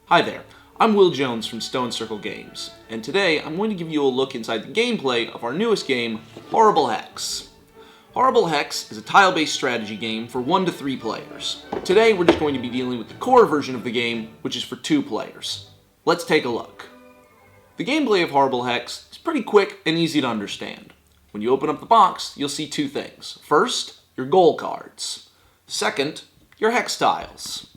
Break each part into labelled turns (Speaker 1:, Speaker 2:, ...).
Speaker 1: Hi there, I'm Will Jones from Stone Circle Games, and today I'm going to give you a look inside the gameplay of our newest game, Horrible Hex. Horrible Hex is a tile-based strategy game for 1 to 3 players. Today we're just going to be dealing with the core version of the game, which is for 2 players. Let's take a look. The gameplay of Horrible Hex is pretty quick and easy to understand. When you open up the box, you'll see 2 things. First, your goal cards. Second, your hex tiles.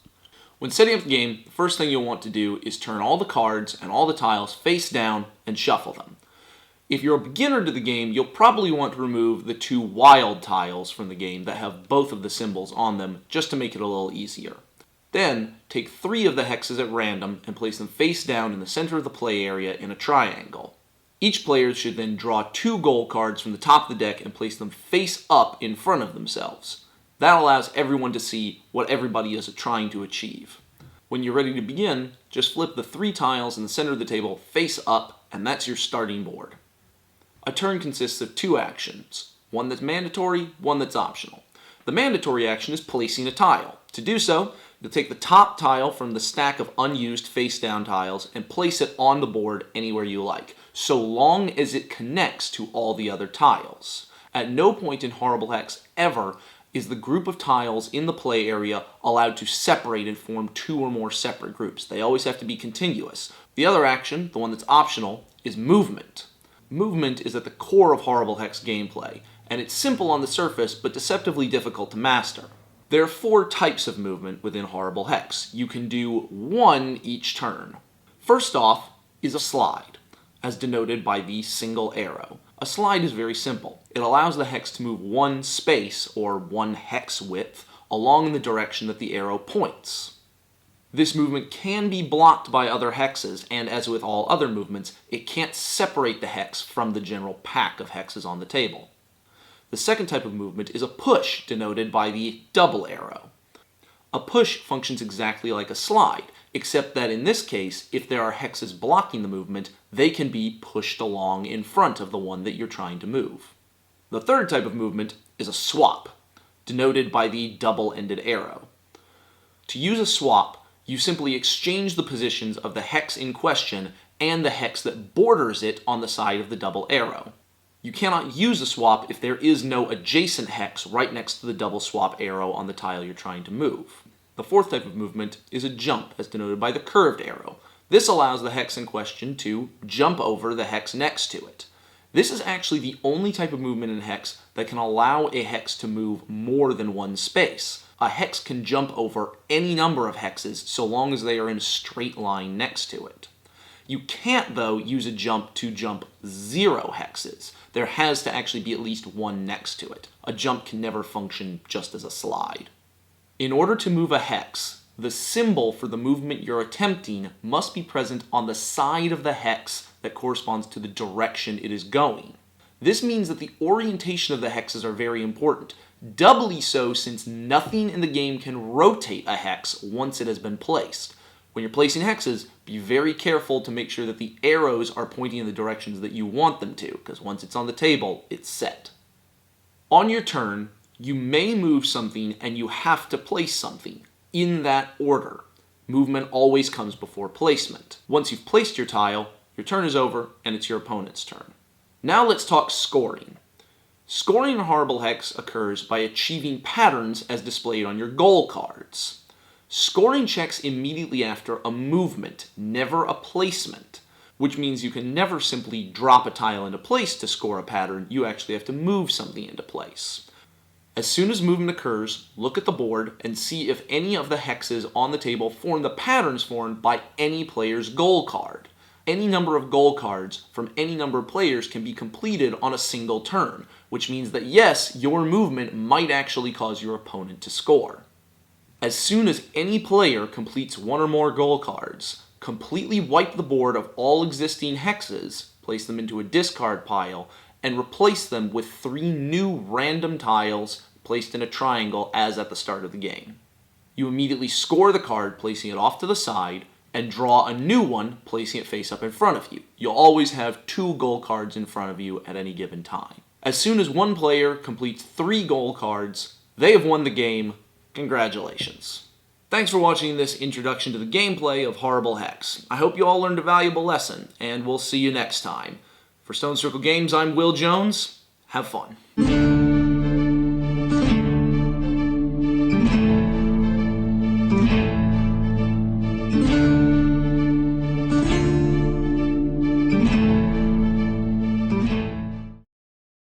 Speaker 1: When setting up the game, the first thing you'll want to do is turn all the cards and all the tiles face down and shuffle them. If you're a beginner to the game, you'll probably want to remove the 2 wild tiles from the game that have both of the symbols on them just to make it a little easier. Then, take 3 of the hexes at random and place them face down in the center of the play area in a triangle. Each player should then draw 2 goal cards from the top of the deck and place them face up in front of themselves. That allows everyone to see what everybody is trying to achieve. When you're ready to begin, just flip the 3 tiles in the center of the table face up, and that's your starting board. A turn consists of 2 actions, one that's mandatory, one that's optional. The mandatory action is placing a tile. To do so, you'll take the top tile from the stack of unused face-down tiles and place it on the board anywhere you like, so long as it connects to all the other tiles. At no point in Horrible Hex ever is the group of tiles in the play area allowed to separate and form 2 or more separate groups. They always have to be continuous. The other action, the one that's optional, is movement. Movement is at the core of Horrible Hex gameplay, and it's simple on the surface but deceptively difficult to master. There are 4 types of movement within Horrible Hex. You can do 1 each turn. First off is a slide, as denoted by the single arrow. A slide is very simple. It allows the hex to move 1 space, or 1 hex width, along the direction that the arrow points. This movement can be blocked by other hexes, and as with all other movements, it can't separate the hex from the general pack of hexes on the table. The second type of movement is a push, denoted by the double arrow. A push functions exactly like a slide, except that in this case, if there are hexes blocking the movement, they can be pushed along in front of the one that you're trying to move. The third type of movement is a swap, denoted by the double-ended arrow. To use a swap, you simply exchange the positions of the hex in question and the hex that borders it on the side of the double arrow. You cannot use a swap if there is no adjacent hex right next to the double swap arrow on the tile you're trying to move. The fourth type of movement is a jump, as denoted by the curved arrow. This allows the hex in question to jump over the hex next to it. This is actually the only type of movement in Hex that can allow a hex to move more than 1 space. A hex can jump over any number of hexes so long as they are in a straight line next to it. You can't, though, use a jump to jump 0 hexes. There has to actually be at least 1 next to it. A jump can never function just as a slide. In order to move a hex, the symbol for the movement you're attempting must be present on the side of the hex that corresponds to the direction it is going. This means that the orientation of the hexes are very important, doubly so since nothing in the game can rotate a hex once it has been placed. When you're placing hexes, be very careful to make sure that the arrows are pointing in the directions that you want them to, because once it's on the table, it's set. On your turn, you may move something and you have to place something in that order. Movement always comes before placement. Once you've placed your tile, your turn is over and it's your opponent's turn. Now let's talk scoring. Scoring in Horrible Hex occurs by achieving patterns as displayed on your goal cards. Scoring checks immediately after a movement, never a placement, which means you can never simply drop a tile into place to score a pattern. You actually have to move something into place. As soon as movement occurs, look at the board and see if any of the hexes on the table form the patterns formed by any player's goal card. Any number of goal cards from any number of players can be completed on a single turn, which means that yes, your movement might actually cause your opponent to score. As soon as any player completes 1 or more goal cards, completely wipe the board of all existing hexes, place them into a discard pile, and replace them with 3 new random tiles placed in a triangle as at the start of the game. You immediately score the card, placing it off to the side, and draw a new one, placing it face up in front of you. You'll always have 2 goal cards in front of you at any given time. As soon as one player completes 3 goal cards, they have won the game. Congratulations. Thanks for watching this introduction to the gameplay of Horrible Hex. I hope you all learned a valuable lesson, and we'll see you next time. For Stone Circle Games, I'm Will Jones. Have fun.